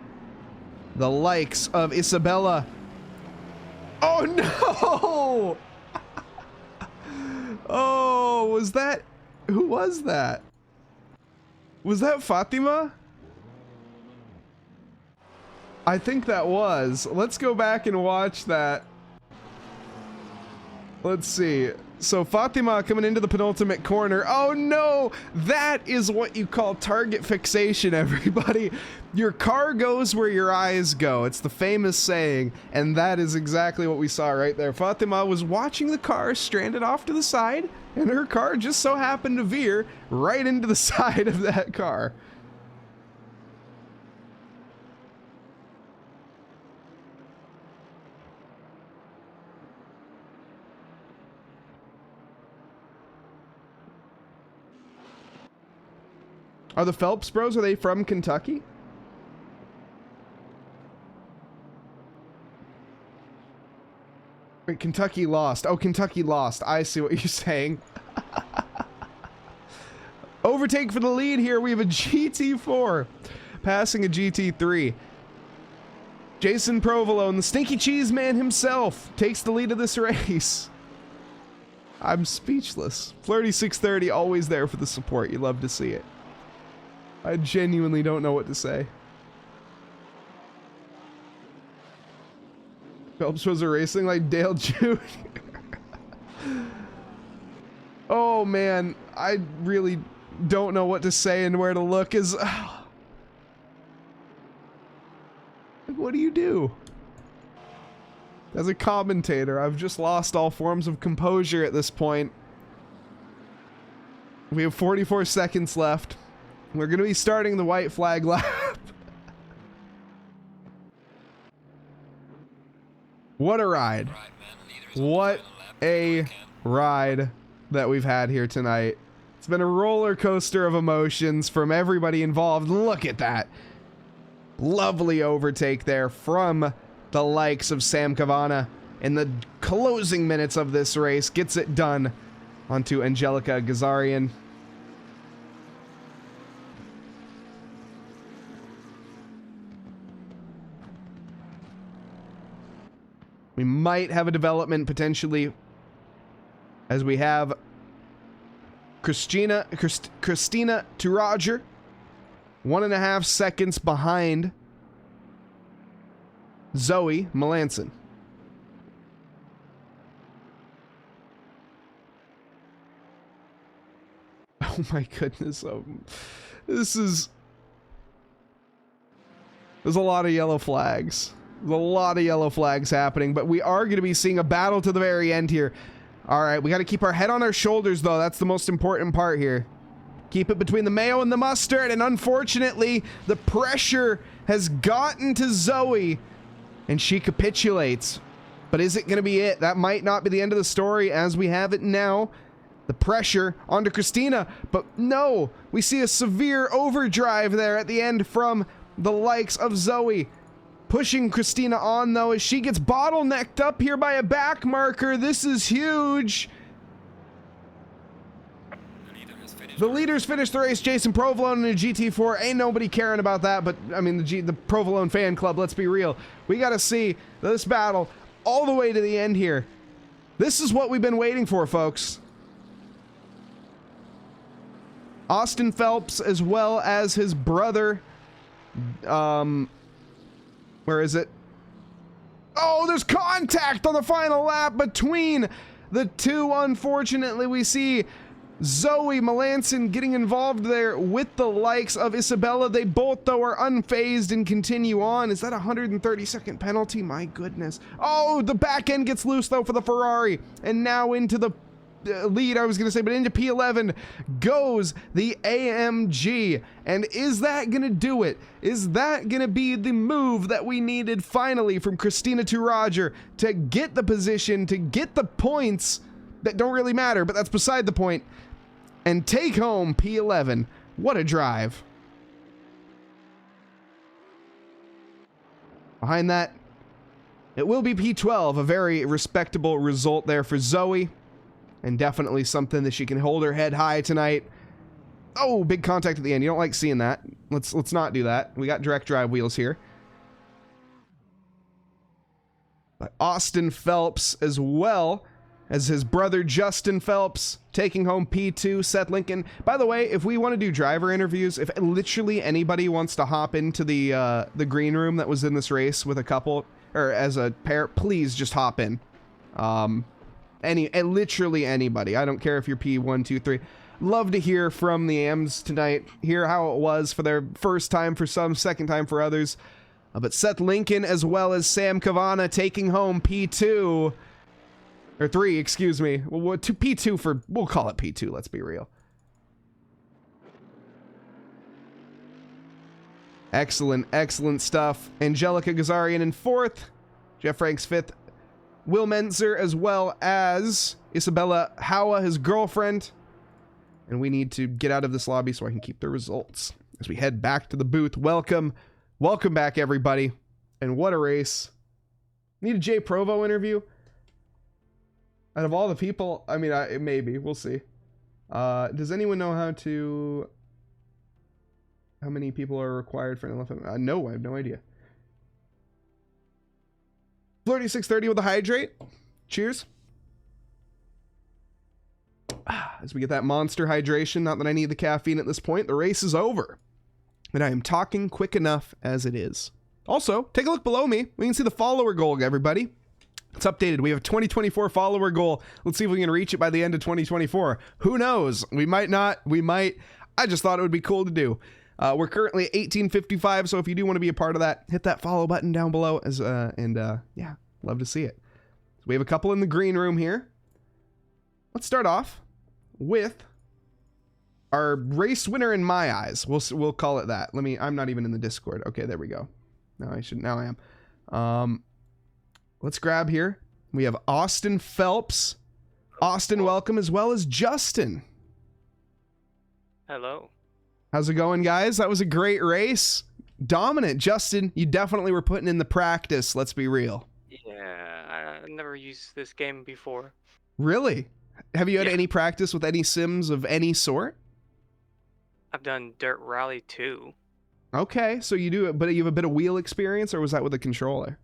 the likes of Isabella. Oh, no! Oh, was that... Who was that? Was that Fatima? I think that was. Let's go back and watch that. Let's see. So Fatima coming into the penultimate corner. Oh no! That is what you call target fixation, everybody. Your car goes where your eyes go. It's the famous saying, and that is exactly what we saw right there. Fatima was watching the car stranded off to the side, and her car just so happened to veer right into the side of that car. Are the Phelps bros, are they from Kentucky? Wait, Kentucky lost. Oh, Kentucky lost. I see what you're saying. Overtake for the lead here. We have a GT4 passing a GT3. Jason Provolone, the stinky cheese man himself, takes the lead of this race. I'm speechless. Flirty 630, always there for the support. You love to see it. I genuinely don't know what to say. Phelps was racing like Dale Jr. Oh man, I really don't know what to say and where to look. What do you do? As a commentator, I've just lost all forms of composure at this point. We have 44 seconds left. We're going to be starting the white flag lap. What a ride. What a ride that we've had here tonight. It's been a roller coaster of emotions from everybody involved. Look at that. Lovely overtake there from the likes of Sam Kavana in the closing minutes of this race. Gets it done onto Angelica Gazarian. We might have a development potentially as we have Christina to Roger, 1.5 seconds behind Zoe Melanson. Oh my goodness. There's a lot of yellow flags. There's a lot of yellow flags happening, but we are going to be seeing a battle to the very end here. All right, we got to keep our head on our shoulders, though. That's the most important part here. Keep it between the mayo and the mustard, and unfortunately, the pressure has gotten to Zoe, and she capitulates. But is it going to be it? That might not be the end of the story as we have it now. The pressure onto Christina, but no, we see a severe overdrive there at the end from the likes of Zoe. Pushing Christina on, though, as she gets bottlenecked up here by a back marker. This is huge. The leaders finished the race. Jason Provolone in a GT4. Ain't nobody caring about that, but, I mean, the Provolone fan club, let's be real. We got to see this battle all the way to the end here. This is what we've been waiting for, folks. Austin Phelps, as well as his brother, where is it? Oh, there's contact on the final lap between the two. Unfortunately, we see Zoe Melanson getting involved there with the likes of Isabella. They both, though, are unfazed and continue on. Is that a 130-second penalty? My goodness. Oh, the back end gets loose, though, for the Ferrari. And now into the lead, I was going to say, but into P11 goes the AMG. And is that going to do it? Is that going to be the move that we needed finally from Christina to Roger to get the position, to get the points that don't really matter, but that's beside the point, and take home P11? What a drive. Behind that, it will be P12, a very respectable result there for Zoe. And definitely something that she can hold her head high tonight. Oh, big contact at the end. You don't like seeing that. Let's not do that. We got direct drive wheels here. But Austin Phelps, as well as his brother Justin Phelps, taking home P2. Seth Lincoln. By the way, if we want to do driver interviews, if literally anybody wants to hop into the green room that was in this race with a couple, or as a pair, please just hop in. Literally anybody. I don't care if you're P1, 2, 3. Love to hear from the AMs tonight. Hear how it was for their first time for some, second time for others. But Seth Lincoln, as well as Sam Cavana, taking home P2. Or 3, excuse me. Well, P2 for, we'll call it P2, let's be real. Excellent, excellent stuff. Angelica Gazarian in 4th. Jeff Franks 5th. Will Menzer, as well as Isabella Howa, his girlfriend. And we need to get out of this lobby so I can keep the results. As we head back to the booth, welcome back, everybody. And what a race. Need a Jay Provo interview? Out of all the people, I mean, maybe, we'll see. Does anyone know how many people are required for an LFM? No, I have no idea. Flirty 630 with a hydrate. Cheers. As we get that monster hydration, not that I need the caffeine at this point, the race is over. And I am talking quick enough as it is. Also, take a look below me. We can see the follower goal, everybody. It's updated. We have a 2024 follower goal. Let's see if we can reach it by the end of 2024. Who knows? We might not. We might. I just thought it would be cool to do. We're currently at 1855, so if you do want to be a part of that, hit that follow button down below. Yeah, love to see it. So we have a couple in the green room here. Let's start off with our race winner in my eyes. We'll call it that. I'm not even in the Discord. Okay, there we go. Now I am. Let's grab here. We have Austin Phelps. Austin, welcome, as well as Justin. Hello. How's it going, guys? That was a great race. Dominant. Justin, you definitely were putting in the practice. Let's be real. Yeah, I've never used this game before. Really? Have you had any practice with any sims of any sort? I've done Dirt Rally 2. Okay, so you do it, but you have a bit of wheel experience, or was that with a controller?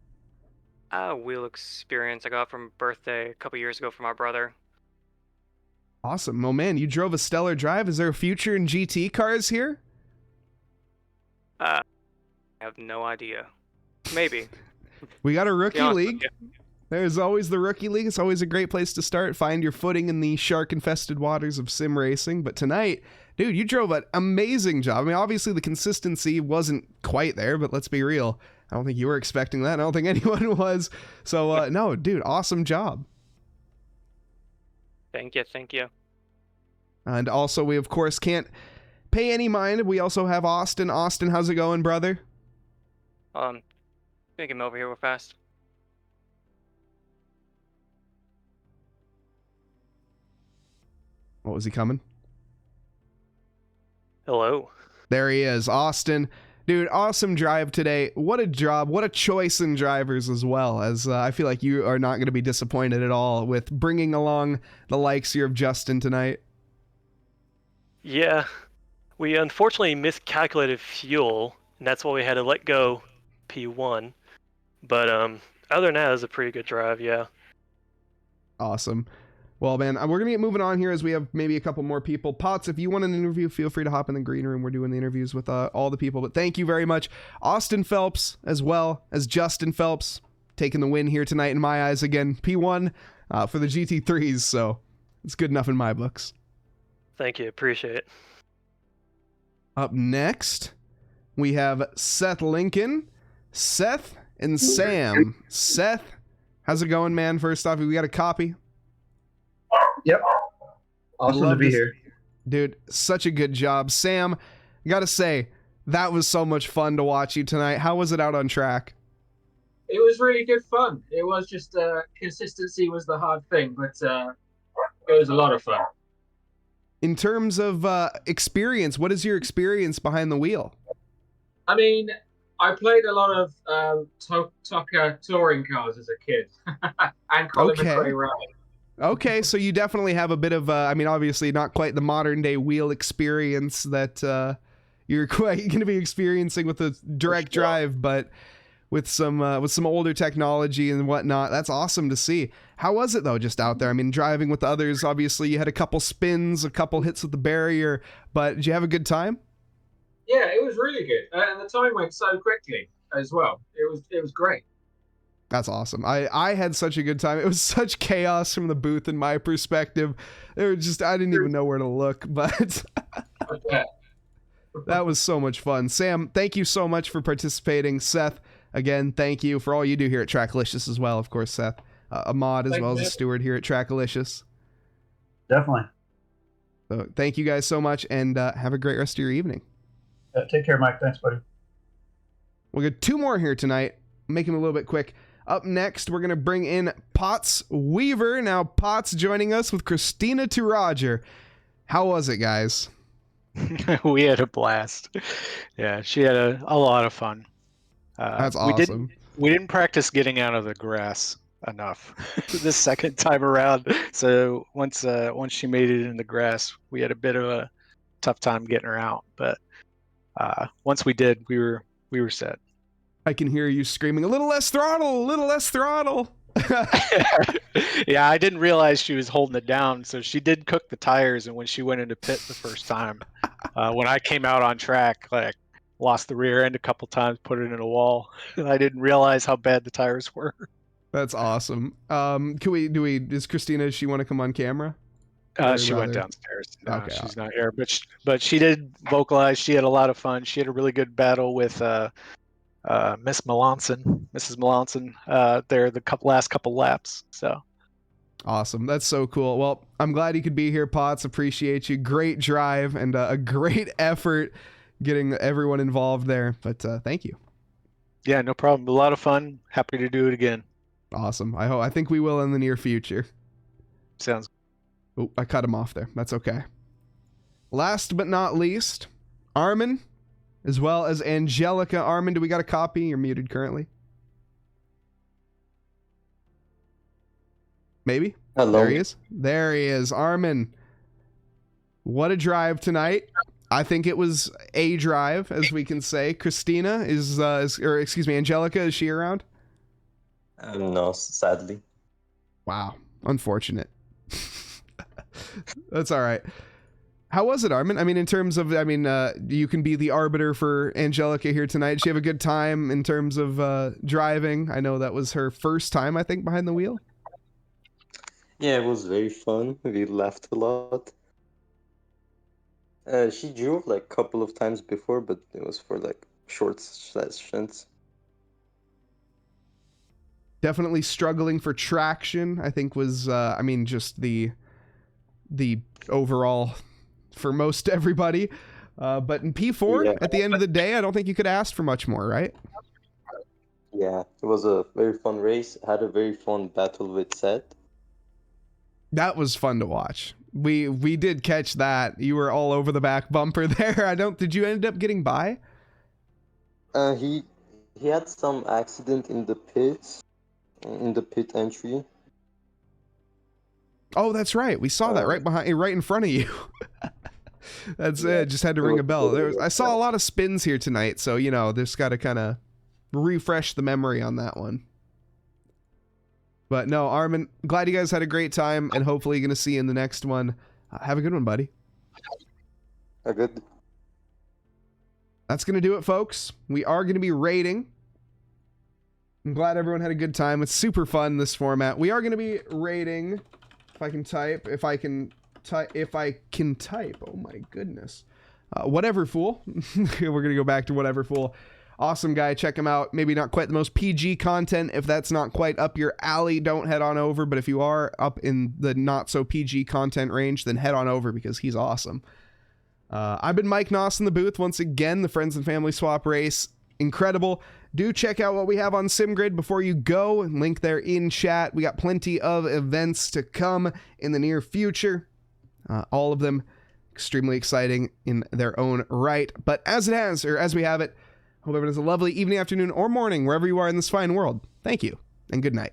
Wheel experience I got from birthday a couple years ago from my brother. Awesome. Oh man, you drove a stellar drive. Is there a future in GT cars here? I have no idea. Maybe. We got a rookie league. There's always the rookie league. It's always a great place to start. Find your footing in the shark-infested waters of sim racing. But tonight, dude, you drove an amazing job. I mean, obviously the consistency wasn't quite there, but let's be real. I don't think you were expecting that. I don't think anyone was. So, no, dude, awesome job. Thank you. And also, we, of course, can't pay any mind. We also have Austin. Austin, how's it going, brother? Make him over here real fast. What was he coming? Hello. There he is, Austin. Dude, awesome drive today. What a job. What a choice in drivers as well, as I feel like you are not going to be disappointed at all with bringing along the likes here of Justin tonight. Yeah, we unfortunately miscalculated fuel, and that's why we had to let go P1. But other than that, it was a pretty good drive, yeah. Awesome. Well, man, we're going to get moving on here as we have maybe a couple more people. Potts, if you want an interview, feel free to hop in the green room. We're doing the interviews with all the people. But thank you very much. Austin Phelps, as well as Justin Phelps, taking the win here tonight in my eyes again. P1 for the GT3s, so it's good enough in my books. Thank you, appreciate it. Up next, we have Seth Lincoln, Seth, and Sam. Seth, how's it going, man? First off, we got a copy. Yep. Awesome to be here. Dude, such a good job. Sam, gotta say, that was so much fun to watch you tonight. How was it out on track? It was really good fun. It was just consistency was the hard thing, but it was a lot of fun. In terms of experience, what is your experience behind the wheel? I mean, I played a lot of TOCA touring cars as a kid, and Colin McRae rally. Okay, so you definitely have a bit of, I mean, obviously not quite the modern day wheel experience that you're quite going to be experiencing with a direct drive, but with some older technology and whatnot. That's awesome to see. How was it though, just out there? I mean, driving with others, obviously you had a couple spins, a couple hits with the barrier, but did you have a good time? Yeah, it was really good. And the time went so quickly as well. It was great. That's awesome. I had such a good time. It was such chaos from the booth in my perspective. It was just, I didn't even know where to look, but that was so much fun. Sam, thank you so much for participating. Seth, again, thank you for all you do here at TRACKILICIOUS as well. Of course, Seth, a mod as well as a steward here at TRACKILICIOUS. Definitely. So thank you guys so much, and have a great rest of your evening. Take care, Mike. Thanks, buddy. We'll get two more here tonight. Make them a little bit quick. Up next, we're going to bring in Potts Weaver. Now, Potts joining us with Christina to Roger. How was it, guys? We had a blast. Yeah, she had a lot of fun. That's awesome. We didn't practice getting out of the grass enough this second time around. So once she made it in the grass, we had a bit of a tough time getting her out. But once we did, we were set. I can hear you screaming, a little less throttle, a little less throttle. Yeah, I didn't realize she was holding it down. So she did cook the tires. And when she went into pit the first time, when I came out on track, like lost the rear end a couple times, put it in a wall. And I didn't realize how bad the tires were. That's awesome. Is Christina, does she want to come on camera? She went downstairs. Okay, she's not here, but she did vocalize. She had a lot of fun. She had a really good battle with Mrs. Melanson there the last couple laps. So awesome. That's so cool. Well, I'm glad you could be here, Potts. Appreciate you. Great drive and a great effort getting everyone involved there. But thank you. Yeah, no problem. A lot of fun. Happy to do it again. Awesome. I think we will in the near future. Sounds. Oh, I cut him off there. That's okay. Last but not least, Armin, as well as Angelica. Armin, do we got a copy? You're muted currently. Maybe. Hello. There he is. There he is. Armin, what a drive tonight. I think it was a drive, as we can say. Christina Angelica, is she around? No, sadly. Wow. Unfortunate. That's all right. How was it, Armin? I mean, in terms of, you can be the arbiter for Angelica here tonight. Did she have a good time in terms of driving? I know that was her first time, I think, behind the wheel. Yeah, it was very fun. We laughed a lot. She drove like a couple of times before, but it was for like short sessions. Definitely struggling for traction, I think was, just the overall for most everybody. But in P4, Yeah. at the end of the day, I don't think you could ask for much more, right? Yeah, it was a very fun race. Had a very fun battle with Seth. That was fun to watch. We did catch that. You were all over the back bumper there. Did you end up getting by? He had some accident in the pits, in the pit entry. Oh, that's right. We saw that right in front of you. That's it. Just had to ring a bell. I saw a lot of spins here tonight, so just got to kind of refresh the memory on that one. But no, Armin, glad you guys had a great time, and hopefully going to see you in the next one. Have a good one, buddy. Good. That's going to do it, folks. We are going to be rating. I'm glad everyone had a good time. It's super fun, this format. We are going to be rating, if I can type. Oh my goodness. Whatever Fool. We're going to go back to Whatever Fool. Awesome guy. Check him out. Maybe not quite the most PG content. If that's not quite up your alley, don't head on over. But if you are up in the not so PG content range, then head on over because he's awesome. I've been Mike Nause in the booth once again. The Friends and Family Swap race. Incredible. Do check out what we have on SimGrid before you go. Link there in chat. We got plenty of events to come in the near future. All of them extremely exciting in their own right. But as we have it, hope everyone has a lovely evening, afternoon, or morning, wherever you are in this fine world. Thank you, and good night.